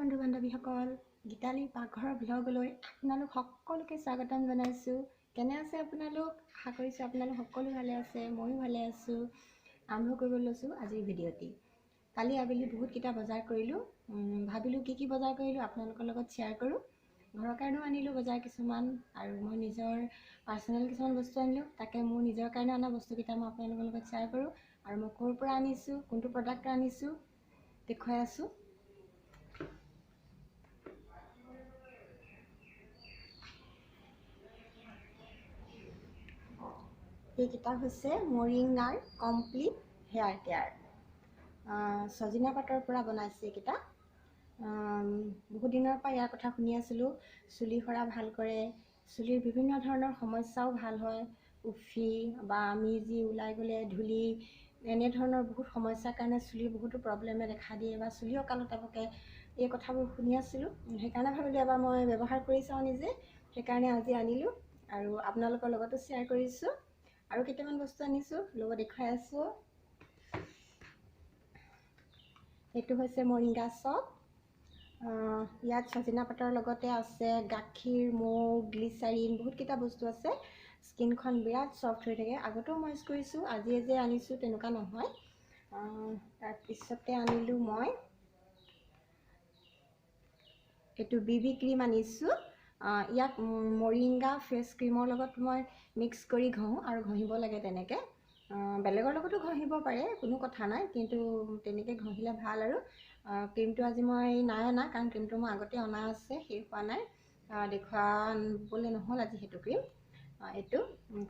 বন্ধু বান্ধৱীসকল, গীতালিৰ পাকঘৰৰ ব্লগলৈ আপোনালোক সকলোকে স্বাগতম জনাইছোঁ। কেনে আছে আপোনালোক? আশা কৰিছোঁ আপোনালোক সকলো ভালে আছে, ময়ো ভালে আছোঁ। আৰম্ভ কৰিব লৈছোঁ আজিৰ ভিডিঅ'টি। কালি আবেলি বহুতকেইটা বজাৰ কৰিলোঁ। ভাবিলোঁ কি বজাৰ কৰিলোঁ আপোনালোকৰ লগত শ্বেয়াৰ কৰোঁ। ঘৰৰ কাৰণেও আনিলোঁ বজাৰ কিছুমান, আৰু মই নিজৰ পাৰ্চনেল কিছুমান বস্তু আনিলোঁ। তাকে মোৰ নিজৰ কাৰণে অনা বস্তুকেইটা মই আপোনালোকৰ লগত শ্বেয়াৰ কৰোঁ। আৰু মই ক'ৰ পৰা আনিছোঁ, কোনটো প্ৰডাক্ট আনিছোঁ দেখুৱাই আছোঁ। এইকেইটা হৈছে মৰিংগাৰ কমপ্লিট হেয়াৰ কেয়াৰ। ছজিনা পাতৰ পৰা বনাইছে এইকেইটা। বহুত দিনৰ পৰা ইয়াৰ কথা শুনি আছিলোঁ। চুলি সৰা ভাল কৰে, চুলিৰ বিভিন্ন ধৰণৰ সমস্যাও ভাল হয়। উফি বা আমি যি ওলাই গ'লে ধূলি এনেধৰণৰ বহুত সমস্যাৰ কাৰণে চুলিৰ বহুতো প্ৰব্লেমে দেখা দিয়ে বা চুলি অকালতে পকে, এই কথাবোৰ শুনি আছিলোঁ। সেইকাৰণে ভাবিলোঁ এবাৰ মই ব্যৱহাৰ কৰি চাওঁ নিজে। সেইকাৰণে আজি আনিলোঁ আৰু আপোনালোকৰ লগতো শ্বেয়াৰ কৰিছোঁ। আৰু কেইটামান বস্তু আনিছোঁ, লগত দেখুৱাই আছোঁ। এইটো হৈছে মৰিংগা চপ। ইয়াত ছজিনা পাতৰ লগতে আছে গাখীৰ, মৌ, গ্লিচাৰিন, বহুতকেইটা বস্তু আছে। স্কিনখন বিৰাট ছফ্ট হৈ থাকে। আগতেও মই ইউজ কৰিছোঁ, আজিয়ে যে আনিছোঁ তেনেকুৱা নহয়। তাৰপিছতে আনিলোঁ মই এইটো BB ক্ৰীম আনিছোঁ। ইয়াক মৰিংগা ফেচ ক্ৰীমৰ লগত মই মিক্স কৰি ঘঁহোঁ, আৰু ঘঁহিব লাগে তেনেকৈ। বেলেগৰ লগতো ঘঁহিব পাৰে, কোনো কথা নাই, কিন্তু তেনেকৈ ঘঁহিলে ভাল। আৰু ক্ৰীমটো আজি মই নাই অনা, কাৰণ ক্ৰীমটো মই আগতে অনা আছে, শেষ হোৱা নাই। দেখুৱাবলৈ নহ'ল আজি সেইটো ক্ৰীম। এইটো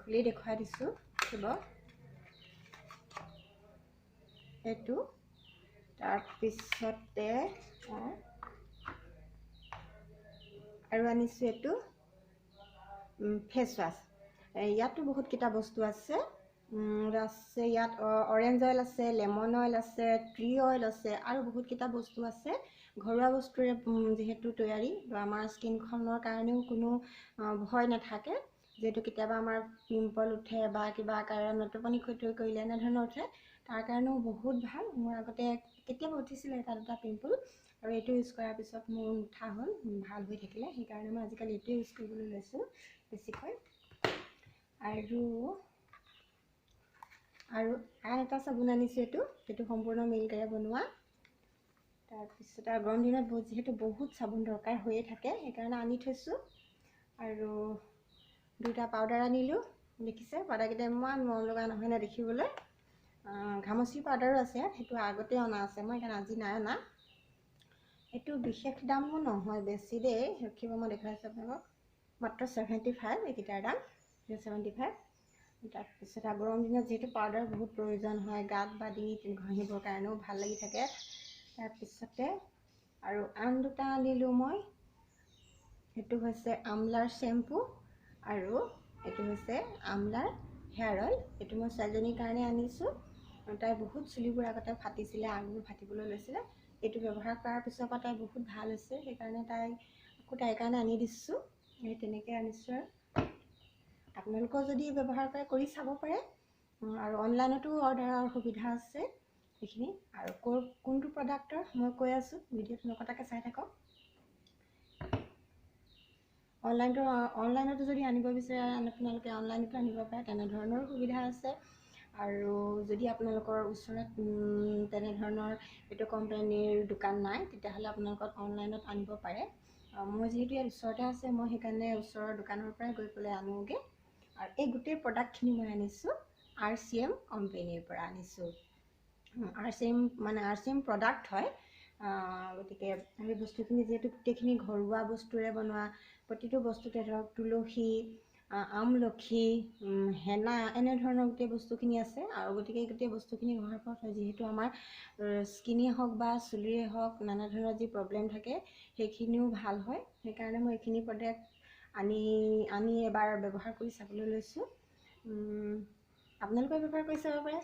খুলি দেখুৱাই দিছোঁ দিব এইটো। তাৰপিছতে আৰু আনিছোঁ এইটো ফেচ ৱাছ। ইয়াতো বহুতকেইটা বস্তু আছে। ইয়াত অৰেঞ্জ অইল আছে, লেমন অইল আছে, ট্ৰী অইল আছে, আৰু বহুতকেইটা বস্তু আছে। ঘৰুৱা বস্তুৰে যিহেতু তৈয়াৰী, আমাৰ স্কিনখনৰ কাৰণেও কোনো ভয় নাথাকে। যিহেতু কেতিয়াবা আমাৰ পিম্পল উঠে বা কিবা কাৰণত টোপনি ক্ষতি কৰিলে এনেধৰণৰ উঠে, তাৰ কাৰণেও বহুত ভাল। মোৰ আগতে কেতিয়াবা উঠিছিলে এটা দুটা পিম্পল, আৰু এইটো ইউজ কৰাৰ পিছত মোৰ নুঠা হ'ল, ভাল হৈ থাকিলে। সেইকাৰণে মই আজিকালি এইটোৱে ইউজ কৰিবলৈ লৈছোঁ বেছিকৈ। আৰু আন এটা চাবোন আনিছোঁ। এইটো সম্পূৰ্ণ মিল্কেৰে বনোৱা। তাৰপিছত আৰু গৰম দিনত যিহেতু বহুত চাবোন দৰকাৰ হৈয়ে থাকে, সেইকাৰণে আনি থৈছোঁ। আৰু দুটা পাউডাৰ আনিলোঁ। দেখিছে পাউডাৰকেইটা ইমান মৰম লগা নহয়নে দেখিবলৈ? ঘামচি পাউডাৰো আছে, সেইটো আগতে অনা আছে মই, সেইকাৰণে আজি নাই অনা। এইটো বিশেষ দামো নহয়, বেছি দেই। ৰখিব, মই দেখুৱাইছোঁ আপোনালোকক। মাত্ৰ 75 এইকেইটাৰ দাম, 75। তাৰপিছত আৰু গৰম দিনত যিহেতু পাউডাৰ বহুত প্ৰয়োজন হয়, গাত বা ডিঙিত ঘঁহিবৰ কাৰণেও ভাল লাগি থাকে। তাৰপিছতে আৰু আন দুটা আনিলোঁ মই। সেইটো হৈছে আমলাৰ শ্বেম্পু, আৰু এইটো হৈছে আমলাৰ হেয়াৰ অইল। এইটো মই ছোৱালীজনীৰ কাৰণে আনিছোঁ। তাই বহুত চুলিবোৰ আগতে ফাটিছিলে, আগবোৰ ফাটিবলৈ লৈছিলে। এইটো ব্যৱহাৰ কৰাৰ পিছৰ পৰা তাই বহুত ভাল হৈছে, সেইকাৰণে তাইৰ কাৰণে আনি দিছোঁ। সেই তেনেকৈ আনিছোঁ। আৰু আপোনালোকেও যদি ব্যৱহাৰ কৰি চাব পাৰে। আৰু অনলাইনতো অৰ্ডাৰৰ সুবিধা আছে সেইখিনি। আৰু কোনটো প্ৰডাক্টৰ মই কৈ আছোঁ, ভিডিঅ'টো নকটাকৈ চাই থাকক। অনলাইনতো যদি আনিব বিচাৰে আপোনালোকে অনলাইনতো আনিব পাৰে, তেনেধৰণৰ সুবিধা আছে। আৰু যদি আপোনালোকৰ ওচৰত তেনেধৰণৰ এইটো কোম্পানীৰ দোকান নাই, তেতিয়াহ'লে আপোনালোকক অনলাইনত আনিব পাৰে। মই যিহেতু ইয়াত ওচৰতে আছে, মই সেইকাৰণে ওচৰৰ দোকানৰ পৰাই গৈ পেলাই আনোগৈ। আৰু এই গোটেই প্ৰডাক্টখিনি মই আনিছোঁ RCM কোম্পানীৰ পৰা আনিছোঁ। RCM প্ৰডাক্ট হয়। গতিকে সেই বস্তুখিনি যিহেতু গোটেইখিনি ঘৰুৱা বস্তুৰে বনোৱা, প্ৰতিটো বস্তুতে ধৰক তুলসী, আমলখি, হেনা, এনেধৰণৰ গোটেই বস্তুখিনি আছে। আৰু গতিকে গোটেই বস্তুখিনি ঘৰৰ পৰা হয়, যিহেতু আমাৰ স্কিনেই হওক বা চুলিৰে হওক, নানা ধৰণৰ যি প্ৰব্লেম থাকে সেইখিনিও ভাল হয়। সেইকাৰণে মই এইখিনি প্ৰডাক্ট আনি এবাৰ ব্যৱহাৰ কৰি চাবলৈ লৈছোঁ। আপোনালোকেও ব্যৱহাৰ কৰি চাব পাৰে,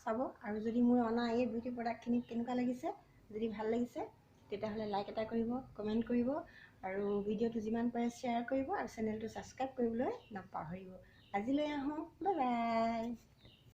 চাব। আৰু যদি মোৰ অনা এই বিউটি প্ৰডাক্টখিনি কেনেকুৱা লাগিছে, যদি ভাল লাগিছে তেতিয়াহ'লে লাইক এটা কৰিব, কমেণ্ট কৰিব, আৰু ভিডিঅ'টো যিমান পাৰে শ্বেয়াৰ কৰিব, আৰু চেনেলটো ছাবস্ক্ৰাইব কৰিবলৈ নাপাহৰিব। আজিলৈ আহোঁ, বাই বাই।